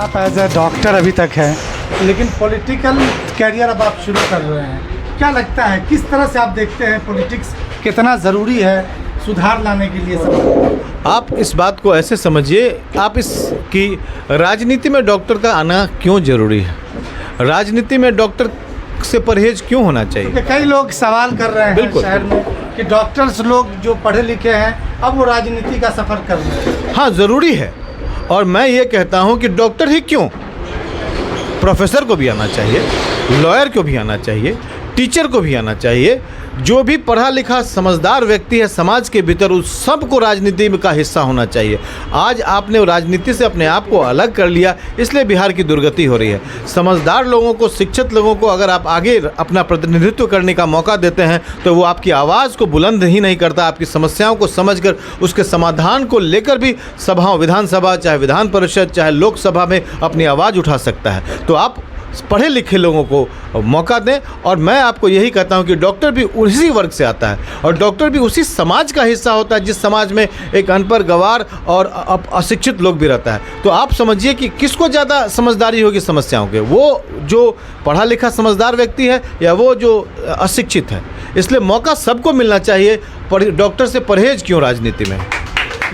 आप as a doctor अभी तक हैं, लेकिन पॉलिटिकल कैरियर अब आप शुरू कर रहे हैं। क्या लगता है, किस तरह से आप देखते हैं पॉलिटिक्स कितना ज़रूरी है सुधार लाने के लिए समाज? आप इस बात को ऐसे समझिए, आप इसकी राजनीति में डॉक्टर का आना क्यों ज़रूरी है, राजनीति में डॉक्टर से परहेज क्यों होना चाहिए? कई लोग सवाल कर रहे हैं शहर में कि डॉक्टर्स लोग जो पढ़े लिखे हैं अब वो राजनीति का सफ़र कर रहे हैं। हाँ, ज़रूरी है। और मैं ये कहता हूँ कि डॉक्टर ही क्यों, प्रोफेसर को भी आना चाहिए, लॉयर को भी आना चाहिए, टीचर को भी आना चाहिए। जो भी पढ़ा लिखा समझदार व्यक्ति है समाज के भीतर, उस सबको राजनीति का हिस्सा होना चाहिए। आज आपने राजनीति से अपने आप को अलग कर लिया, इसलिए बिहार की दुर्गति हो रही है। समझदार लोगों को, शिक्षित लोगों को अगर आप आगे अपना प्रतिनिधित्व करने का मौका देते हैं तो वो आपकी आवाज़ को बुलंद ही नहीं करता, आपकी समस्याओं को समझकर उसके समाधान को लेकर भी सभाओं, विधानसभा चाहे विधान परिषद चाहे लोकसभा में अपनी आवाज़ उठा सकता है। तो आप पढ़े लिखे लोगों को मौका दें। और मैं आपको यही कहता हूं कि डॉक्टर भी उसी वर्ग से आता है और डॉक्टर भी उसी समाज का हिस्सा होता है जिस समाज में एक अनपढ़, गंवार और अशिक्षित लोग भी रहता है। तो आप समझिए कि किसको ज़्यादा समझदारी होगी समस्याओं के, वो जो पढ़ा लिखा समझदार व्यक्ति है या वो जो अशिक्षित है। इसलिए मौका सबको मिलना चाहिए, डॉक्टर से परहेज क्यों राजनीति में।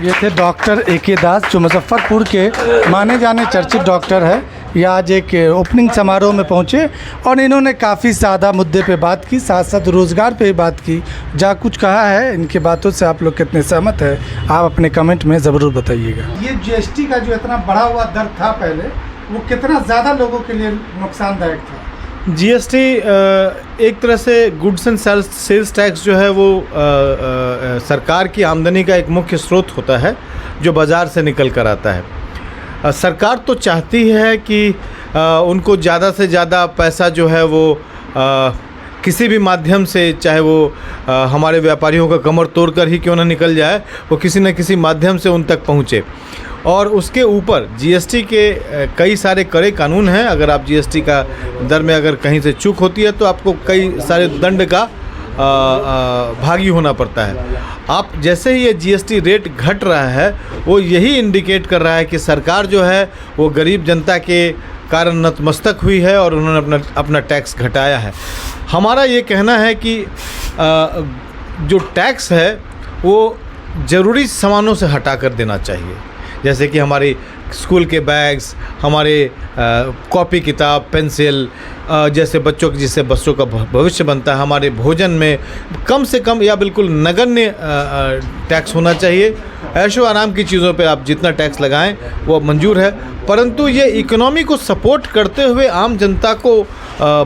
ये थे डॉक्टर ए.के. दास, जो मुजफ्फरपुर के माने जाने चर्चित डॉक्टर है। ये आज एक ओपनिंग समारोह में पहुंचे और इन्होंने काफ़ी ज़्यादा मुद्दे पे बात की, साथ साथ रोज़गार पे भी बात की। जहाँ कुछ कहा है, इनकी बातों से आप लोग कितने सहमत हैं, आप अपने कमेंट में ज़रूर बताइएगा। ये जीएसटी का जो इतना बढ़ा हुआ दर था पहले, वो कितना ज़्यादा लोगों के लिए नुकसानदायक था? जीएसटी एक तरह से गुड्स एंड सेल्स टैक्स जो है वो सरकार की आमदनी का एक मुख्य स्रोत होता है जो बाज़ार से निकल कर आता है। सरकार तो चाहती है कि उनको ज़्यादा से ज़्यादा पैसा जो है वो किसी भी माध्यम से, चाहे वो हमारे व्यापारियों का कमर तोड़कर ही क्यों ना निकल जाए, वो किसी न किसी माध्यम से उन तक पहुँचे। और उसके ऊपर जीएसटी के कई सारे कड़े कानून हैं। अगर आप जीएसटी का दर में अगर कहीं से चूक होती है तो आपको कई सारे दंड का भागी होना पड़ता है। आप जैसे ही ये जीएसटी रेट घट रहा है, वो यही इंडिकेट कर रहा है कि सरकार जो है वो गरीब जनता के कारण नतमस्तक हुई है और उन्होंने अपना टैक्स घटाया है। हमारा ये कहना है कि जो टैक्स है वो ज़रूरी सामानों से हटा कर देना चाहिए, जैसे कि हमारे स्कूल के बैग्स, हमारे कॉपी किताब, पेंसिल, जैसे बच्चों जिससे बच्चों का भविष्य बनता है। हमारे भोजन में कम से कम या बिल्कुल नगण्य टैक्स होना चाहिए। ऐशो आराम की चीज़ों पे आप जितना टैक्स लगाएं वो मंजूर है, परंतु ये इकोनॉमी को सपोर्ट करते हुए आम जनता को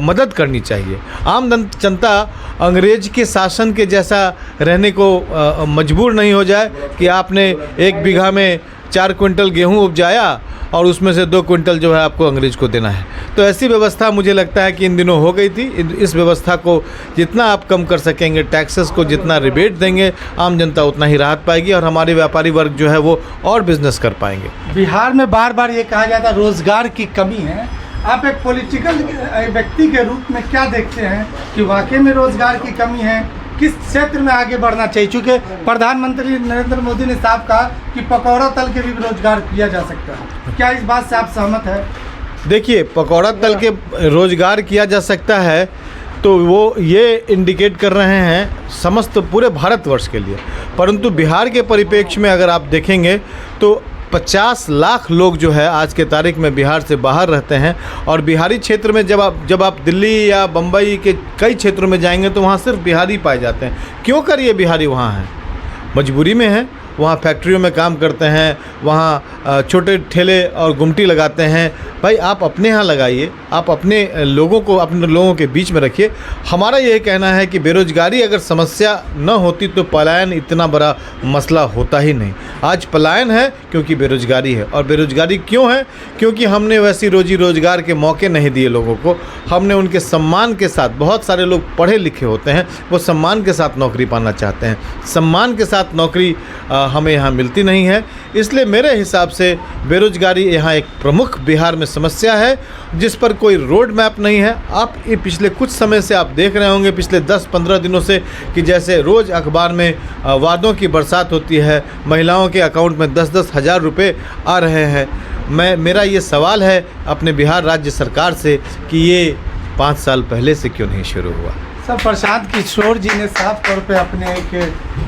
मदद करनी चाहिए। आम जनता अंग्रेज के शासन के जैसा रहने को मजबूर नहीं हो जाए कि आपने 1 बीघा में 4 क्विंटल गेहूं उपजाया और उसमें से 2 क्विंटल जो है आपको अंग्रेज को देना है। तो ऐसी व्यवस्था मुझे लगता है कि इन दिनों हो गई थी। इस व्यवस्था को जितना आप कम कर सकेंगे, टैक्सेस को जितना रिबेट देंगे, आम जनता उतना ही राहत पाएगी और हमारे व्यापारी वर्ग जो है वो और बिजनेस कर पाएंगे। बिहार में बार बार ये कहा जाता है रोज़गार की कमी है। आप एक पॉलिटिकल व्यक्ति के रूप में क्या देखते हैं कि वाकई में रोज़गार की कमी है? किस क्षेत्र में आगे बढ़ना चाहिए? चूँकि प्रधानमंत्री नरेंद्र मोदी ने साफ कहा कि पकौड़ा तल के भी रोजगार किया जा सकता है। क्या इस बात से आप सहमत है? देखिए, पकौड़ा तल के रोजगार किया जा सकता है तो वो ये इंडिकेट कर रहे हैं समस्त पूरे भारतवर्ष के लिए, परंतु बिहार के परिप्रेक्ष्य में अगर आप देखेंगे तो 50 लाख लोग जो है आज के तारीख में बिहार से बाहर रहते हैं। और बिहारी क्षेत्र में जब आप दिल्ली या बम्बई के कई क्षेत्रों में जाएंगे तो वहाँ सिर्फ बिहारी पाए जाते हैं। क्यों कर ये बिहारी वहाँ हैं? मजबूरी में है, वहाँ फैक्ट्रियों में काम करते हैं, वहाँ छोटे ठेले और गुमटी लगाते हैं। भाई आप अपने यहाँ लगाइए, आप अपने लोगों के बीच में रखिए। हमारा यह कहना है कि बेरोजगारी अगर समस्या न होती तो पलायन इतना बड़ा मसला होता ही नहीं। आज पलायन है क्योंकि बेरोजगारी है। और बेरोजगारी क्यों है? क्योंकि हमने वैसी रोजी रोजगार के मौके नहीं दिए लोगों को। हमने उनके सम्मान के साथ, बहुत सारे लोग पढ़े लिखे होते हैं, वो सम्मान के साथ नौकरी पाना चाहते हैं, सम्मान के साथ नौकरी हमें यहाँ मिलती नहीं है। इसलिए मेरे हिसाब से बेरोजगारी यहाँ एक प्रमुख बिहार में समस्या है जिस पर कोई रोड मैप नहीं है। आप ये पिछले कुछ समय से आप देख रहे होंगे, पिछले 10-15 दिनों से, कि जैसे रोज़ अखबार में वादों की बरसात होती है, महिलाओं के अकाउंट में 10-10 हज़ार रुपये आ रहे हैं। मेरा ये सवाल है अपने बिहार राज्य सरकार से कि ये 5 साल पहले से क्यों नहीं शुरू हुआ। सर, प्रशांत किशोर जी ने साफ तौर पे अपने एक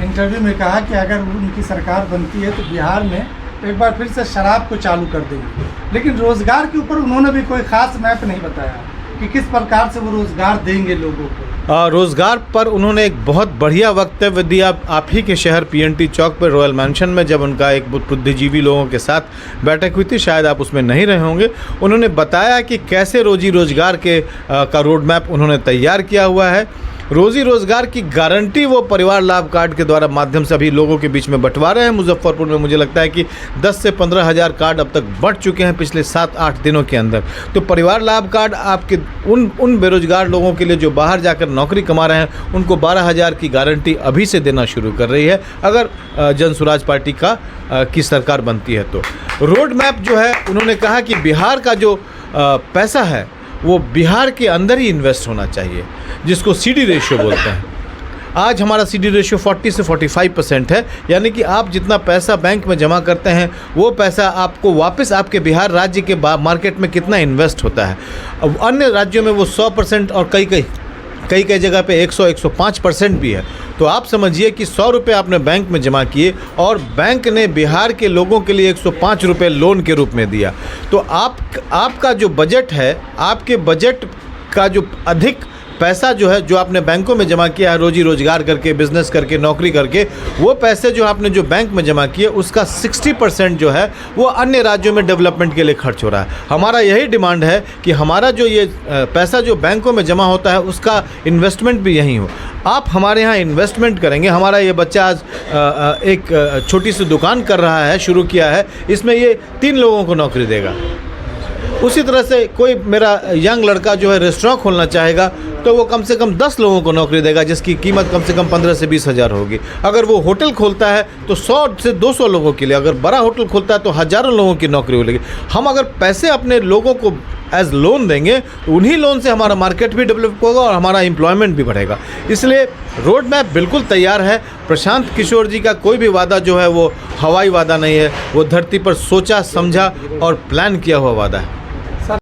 इंटरव्यू में कहा कि अगर उनकी सरकार बनती है तो बिहार में एक बार फिर से शराब को चालू कर देंगे, लेकिन रोज़गार के ऊपर उन्होंने भी कोई ख़ास मैप नहीं बताया कि किस प्रकार से वो रोज़गार देंगे लोगों को। रोज़गार पर उन्होंने एक बहुत बढ़िया वक्तव्य दिया आप ही के शहर पीएनटी चौक पर रॉयल मैंशन में, जब उनका एक बुद्धिजीवी लोगों के साथ बैठक हुई थी, शायद आप उसमें नहीं रहे होंगे। उन्होंने बताया कि कैसे रोजी रोज़गार का रोड मैप उन्होंने तैयार किया हुआ है। रोज़ी रोज़गार की गारंटी वो परिवार लाभ कार्ड के द्वारा माध्यम से अभी लोगों के बीच में बंटवा रहे हैं। मुजफ्फरपुर में मुझे लगता है कि 10 से 15 हज़ार कार्ड अब तक बंट चुके हैं पिछले 7-8 दिनों के अंदर। तो परिवार लाभ कार्ड आपके उन बेरोजगार लोगों के लिए जो बाहर जाकर नौकरी कमा रहे हैं, उनको 12,000 की गारंटी अभी से देना शुरू कर रही है, अगर जनसुराज पार्टी की सरकार बनती है तो। रोड मैप जो है, उन्होंने कहा कि बिहार का जो पैसा है वो बिहार के अंदर ही इन्वेस्ट होना चाहिए, जिसको सीडी रेशियो बोलते हैं। आज हमारा सीडी रेशियो 40 से 45% है, यानी कि आप जितना पैसा बैंक में जमा करते हैं वो पैसा आपको वापस आपके बिहार राज्य के मार्केट में कितना इन्वेस्ट होता है। अब अन्य राज्यों में वो 100% और कई जगह पे 100-105% भी है। तो आप समझिए कि 100 रुपये आपने बैंक में जमा किए और बैंक ने बिहार के लोगों के लिए 105 रुपये लोन के रूप में दिया। तो आपका जो बजट है, आपके बजट का जो अधिक पैसा जो है, जो आपने बैंकों में जमा किया है रोजी रोजगार करके, बिजनेस करके, नौकरी करके, वो पैसे जो आपने जो बैंक में जमा किए उसका 60% जो है वो अन्य राज्यों में डेवलपमेंट के लिए खर्च हो रहा है। हमारा यही डिमांड है कि हमारा जो ये पैसा जो बैंकों में जमा होता है उसका इन्वेस्टमेंट भी यहीं हो। आप हमारे यहाँ इन्वेस्टमेंट करेंगे। हमारा ये बच्चा आज एक छोटी सी दुकान कर रहा है, शुरू किया है, इसमें ये 3 लोगों को नौकरी देगा। उसी तरह से कोई मेरा यंग लड़का जो है रेस्टोरेंट खोलना चाहेगा तो वो कम से कम 10 लोगों को नौकरी देगा, जिसकी कीमत कम से कम 15 से 20 हज़ार होगी। अगर वो होटल खोलता है तो 100 से 200 लोगों के लिए, अगर बड़ा होटल खोलता है तो हज़ारों लोगों की नौकरी मिलेगी। हम अगर पैसे अपने लोगों को एज लोन देंगे तो उन्हीं लोन से हमारा मार्केट भी डेवलप होगा और हमारा एम्प्लॉयमेंट भी बढ़ेगा। इसलिए रोड मैप बिल्कुल तैयार है। प्रशांत किशोर जी का कोई भी वादा जो है वो हवाई वादा नहीं है, वो धरती पर सोचा समझा और प्लान किया हुआ वादा है।